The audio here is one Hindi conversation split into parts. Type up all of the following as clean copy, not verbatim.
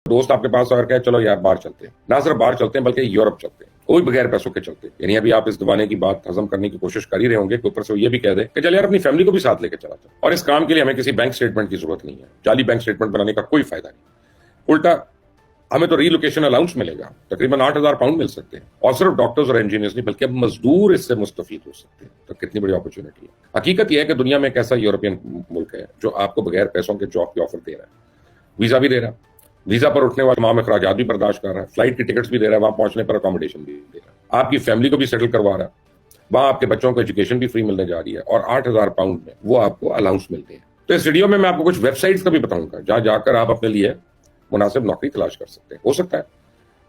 दोस्त आपके पास आकर कहे चलो यार बाहर चलते हैं, ना सिर्फ बाहर चलते हैं बल्कि यूरोप चलते हैं, कोई बगैर पैसों के चलते हैं। यानी अभी आप इस दबाने की बात हजम करने की कोशिश कर ही रहे होंगे कि ऊपर से वो ये भी कह दे कि चल यार अपनी फैमिली को भी साथ लेकर चला जाओ। और इस काम के लिए हमें किसी बैंक स्टेटमेंट की जरूरत नहीं है, जाली बैंक स्टेटमेंट बनाने का कोई फायदा नहीं। उल्टा हमें तो रीलोकेशन अलाउंस मिलेगा, तकरीबन 8,000 पाउंड मिल सकते हैं, और सिर्फ डॉक्टर्स और इंजीनियर्स नहीं बल्कि अब मजदूर इससे मुस्तफीद हो सकते हैं। तो कितनी बड़ी अपॉर्चुनिटी है। हकीकत यह है कि दुनिया में एक ऐसा यूरोपियन मुल्क है जो आपको बगैर पैसों के जॉब की ऑफर दे रहा है, वीजा भी दे रहा है, वीजा पर उठने वाले तमाम अखराजात भी बर्दाश्त कर रहा है, फ्लाइट की टिकट्स भी दे रहा है, वहां पहुंचने पर अकोमोडेशन भी दे रहा है, आपकी फैमिली को भी सेटल करवा रहा है, वहां आपके बच्चों को एजुकेशन भी फ्री मिलने जा रही है, और 8,000 पाउंड में वो आपको अलाउंस मिलते हैं। तो इस वीडियो में मैं आपको कुछ वेबसाइट्स का भी बताऊंगा जहां जाकर आप अपने लिए मुनासिब नौकरी तलाश कर सकते हैं। हो सकता है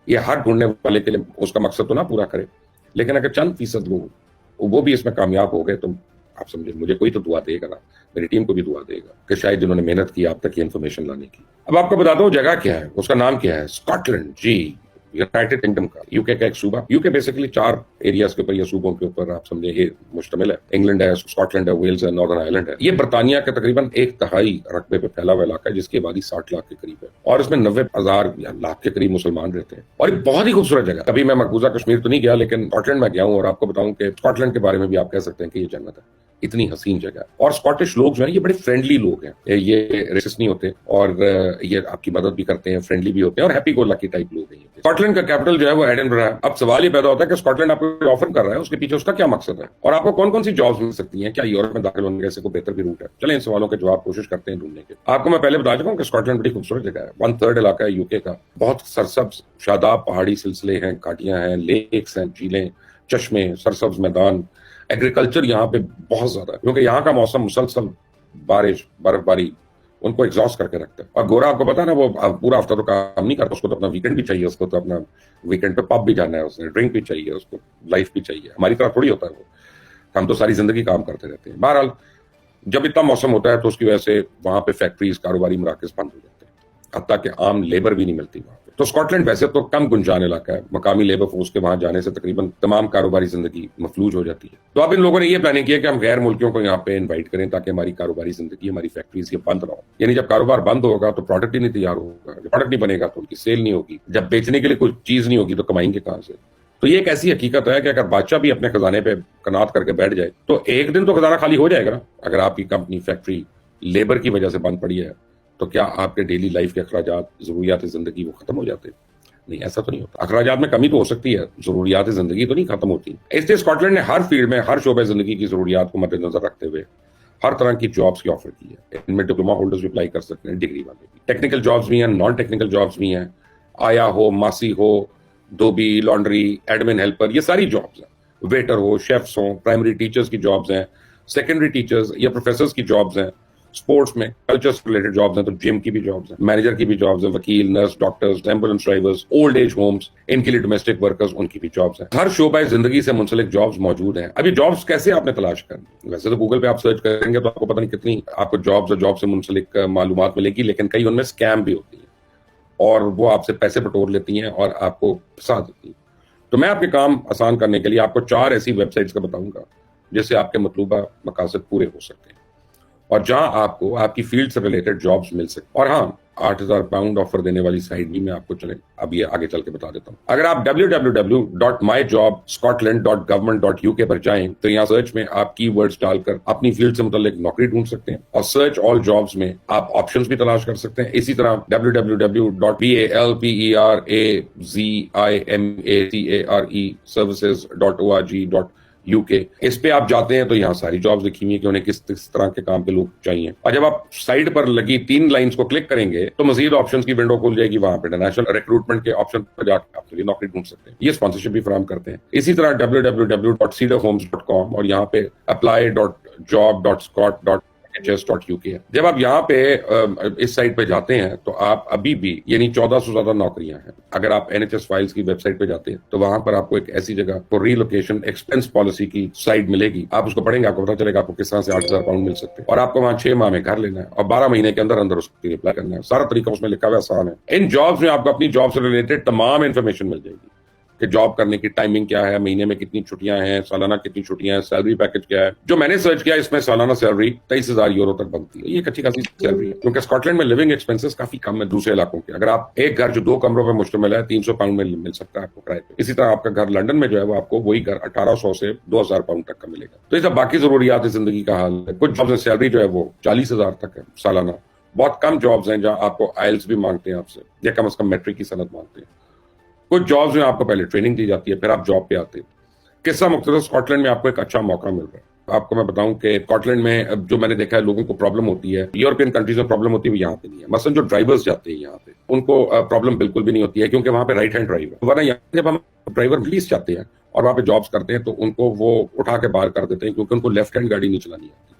ये हर ढूंढने वाले के लिए उसका मकसद तो ना पूरा करे, लेकिन अगर चंद फीसद लोग वो भी इसमें कामयाब हो गए तो आप समझे मुझे कोई तो दुआ देगा ना, मेरी टीम को भी दुआ देगा कि शायद जिन्होंने मेहनत की आप तक ये इन्फॉर्मेशन लाने की। अब आपको बता दो जगह क्या है, उसका नाम क्या है, स्कॉटलैंड। जी, यूनाइटेड किंगडम का, यूके का एक सूबा। यूके बेसिकली 4 एरियाज के ऊपर या सूबों के ऊपर आप समझे ये मुश्तमिल है। इंग्लैंड है, स्कॉटलैंड है, वेल्स है, नॉर्दर्न आयरलैंड है। ये बरतानिया के तकरीबन 1/3 रकबे पे फैला हुआ इलाका है जिसकी आबादी 60 लाख के करीब है, और इसमें 90,000 या लाख के करीब मुसलमान रहते हैं, और ये बहुत ही खूबसूरत जगह। कभी मैं मकबूजा कश्मीर तो नहीं गया, लेकिन स्कॉटलैंड में गया हूँ, और आपको बताऊं कि स्कॉटलैंड के बारे में भी आप कह सकते हैं कि ये जन्नत है, इतनी हसीन जगह है। और स्कॉटिश लोग जो है ये बड़े फ्रेंडली लोग हैं, ये रेसिस्ट नहीं होते, और ये आपकी मदद भी करते हैं, फ्रेंडली भी होते हैं, और हैप्पी गो लकी टाइप लोग हैं। स्कॉटलैंड का कैपिटल जो है वो एडिनबरा है। अब सवाल ये पैदा होता है कि स्कॉटलैंड आपको ऑफर कर रहा है, उसके पीछे उसका क्या मकसद है, और आपको कौन कौन सी जॉब्स मिल सकती हैं, क्या यूरोप में दाखिल होने का कोई बेहतर भी रूट है। चलें इन सवालों के जवाब कोशिश करते हैं ढूंढने के। आपको मैं पहले बता चुका हूं कि स्कॉटलैंड बड़ी खूबसूरत जगह है, 1/3 इलाका है यूके का, बहुत सरसब्ज शादाब पहाड़ी सिलसिले हैं, घाटियां हैं, लेक्स हैं, झीलें, चश्मे, सरसब्ज मैदान। एग्रीकल्चर यहाँ पे बहुत ज्यादा है क्योंकि यहाँ का मौसम मुसलसल बारिश बर्फबारी उनको एग्जॉस्ट करके रखता है। और गोरा आपको पता है ना, वो पूरा हफ्ता तो काम नहीं करता, उसको तो अपना वीकेंड भी चाहिए, उसको तो अपना वीकेंड पे पब भी जाना है, उसने ड्रिंक भी चाहिए, उसको लाइफ भी चाहिए। हमारी तरह थोड़ी होता है वो, हम तो सारी जिंदगी काम करते रहते हैं। बहरहाल जब इतना मौसम होता है तो उसकी वजह से वहां पे फैक्ट्रीज, कारोबारी मराकज बंद हो जाते हैं, हत्ता कि आम लेबर भी नहीं मिलती वहां पे। तो स्कॉटलैंड वैसे तो कम गुंजान इलाका है, मकामी लेबर फोर्स के वहां जाने से तकरीबन तमाम कारोबारी जिंदगी मफलूज हो जाती है। तो अब इन लोगों ने ये प्लानिंग किया कि हम गैर मुल्कियों को यहाँ पे इन्वाइट करें ताकि हमारी कारोबारी जिंदगी, हमारी फैक्ट्रीज ये बंद ना हो। यानी जब कारोबार बंद होगा तो प्रोडक्ट ही नहीं तैयार होगा, जब प्रोडक्ट नहीं बनेगा तो उनकी सेल नहीं होगी, जब बेचने के लिए कोई चीज नहीं होगी तो कमाएंगे कहां से। तो ये एक ऐसी हकीकत है कि अगर बादशाह भी अपने खजाने पे कनात करके बैठ जाए तो एक दिन तो खजाना खाली हो जाएगा ना। अगर आपकी कंपनी, फैक्ट्री लेबर की वजह से बंद पड़ी है तो क्या आपके डेली लाइफ के अखराजात, जरूरियात जिंदगी वो खत्म हो जाते हैं? नहीं, ऐसा तो नहीं होता। अखराजात में कमी तो हो सकती है, जरूरियात जिंदगी तो नहीं खत्म होती। इसलिए स्कॉटलैंड ने हर फील्ड में, हर शोबे जिंदगी की जरूरियात को मद्देनजर रखते हुए हर तरह की जॉब्स की ऑफर की है। इनमें डिप्लोमा होल्डर्स भी अप्लाई कर सकते हैं, डिग्री वाले भी। टेक्निकल जॉब्स भी हैं, नॉन टेक्निकल जॉब्स भी हैं, आया हो, मासी हो, धोबी, लॉन्ड्री, एडमिन हेल्पर, ये सारी जॉब्स हैं। वेटर हो, शेफ्स हो, प्राइमरी टीचर्स की जॉब्स हैं, सेकेंडरी टीचर्स या प्रोफेसर्स की जॉब्स हैं, स्पोर्ट्स में कल्चर से रिलेटेड जॉब्स हैं तो जिम की भी जॉब्स हैं, मैनेजर की भी जॉब्स हैं, वकील, nurse, doctors, ambulance drivers, old age homes, इनके लिए डोमेस्टिक वर्कर्स, उनकी भी जॉब्स हैं। हर शोबा जिंदगी से मुंसलिक जॉब्स मौजूद हैं। अब ये जॉब्स कैसे आपने तलाश करनी? वैसे तो गूगल पे आप सर्च करेंगे तो आपको पता नहीं कितनी आपको जॉब्स और जॉब से मुंसलिक मालूमात मिलेगी, लेकिन कई उनमें स्कैम भी होती है और वो आपसे पैसे बटोर लेती हैं और आपको फंसा देती हैं। तो मैं आपके काम आसान करने के लिए आपको 4 ऐसी वेबसाइट्स का बताऊंगा जिससे आपके मतलूबा मकासद पूरे हो सकते हैं और जहां आपको आपकी फील्ड से रिलेटेड जॉब्स मिल सकते। और हाँ, 8,000 पाउंड ऑफर देने वाली साइट भी मैं आपको चले अब ये आगे चल के बता देता हूं। अगर आप www.myjobscotland.government.uk पर जाएं तो यहाँ सर्च में आप कीवर्ड्स डालकर अपनी फील्ड से मुताल्लिक नौकरी ढूंढ सकते हैं और सर्च ऑल जॉब्स में आप ऑप्शंस भी तलाश कर सकते हैं। इसी तरह www.balperacareservices.org.uk इस पे आप जाते हैं तो यहाँ सारी जॉब्स लिखी हुई है कि उन्हें किस किस तरह के काम पे लोग चाहिए। और जब आप साइड पर लगी 3 लाइंस को क्लिक करेंगे तो मजीद ऑप्शंस की विंडो खुल जाएगी। वहां पे इंटरनेशनल रिक्रूटमेंट के ऑप्शन पर जाकर आपके लिए नौकरी ढूंढ सकते हैं। ये स्पॉन्सरशिप भी फराहम करते हैं। इसी तरह www.cedarhomes.com और यहाँ पे apply.job.scot.nhs.uk है। जब आप यहाँ पे इस साइट पे जाते हैं तो आप अभी भी यानी 1400 से ज्यादा नौकरियां हैं। अगर आप NHS फाइल्स की वेबसाइट पे जाते हैं तो वहां पर आपको एक ऐसी जगह तो रीलोकेशन एक्सपेंस पॉलिसी की साइट मिलेगी। आप उसको पढ़ेंगे, आपको पता चलेगा आपको किस तरह से 8,000 पाउंड मिल सकते हैं और आपको वहां 6 माह में घर लेना है और 12 महीने के अंदर अंदर उसकी अप्लाई करना है। सारा तरीका उसमें लिखा हुआ आसान है। इन जॉब्स में आपको अपनी जॉब से रिलेटेड तमाम इंफॉर्मेशन मिल जाएगी कि जॉब करने की टाइमिंग क्या है, महीने में कितनी छुट्टियां हैं, सालाना कितनी छुट्टियां हैं, सैलरी पैकेज क्या है। जो मैंने सर्च किया इसमें सालाना सैलरी 23,000 यूरो तक बनती है। ये एक अच्छी खासी सैलरी है, क्योंकि स्कॉटलैंड में लिविंग एक्सपेंसेस काफी कम है दूसरे इलाकों के। अगर आप एक घर जो 2 कमरों पर मुश्तमिल है 300 पाउंड में मिल सकता है आपको किराए पे। इसी तरह आपका घर लंदन में जो है वो आपको वही घर 1800 से 2000 पाउंड तक का मिलेगा। तो ये सब बाकी जरूरियात जिंदगी का हाल है। कुछ जॉब्स सैलरी जो है वो 40,000 तक है सालाना। बहुत कम जॉब्स हैं जहां आपको आइल्स भी मांगते हैं आपसे, या कम से कम मैट्रिक की सनद मांगते हैं। कुछ जॉब्स में आपको पहले ट्रेनिंग दी जाती है, फिर आप जॉब पे आते हैं। किस्सा मुख्तसर स्कॉटलैंड में आपको एक अच्छा मौका मिल रहा है। आपको मैं बताऊं कि स्कॉटलैंड में अब जो मैंने देखा है लोगों को प्रॉब्लम होती है, यूरोपियन कंट्रीज में प्रॉब्लम होती है, वो यहाँ पे नहीं है। मसलन जो ड्राइवर्स जाते हैं यहाँ पे उनको प्रॉब्लम बिल्कुल भी नहीं होती है, क्योंकि वहाँ पे राइट हैंड ड्राइव है। वरना यहाँ जब हम ड्राइवर रिलीज जाते हैं और वहाँ पे जॉब्स करते हैं तो उनको वो उठा के बाहर कर देते हैं, क्योंकि उनको लेफ्ट हैंड गाड़ी नहीं चलानी आती।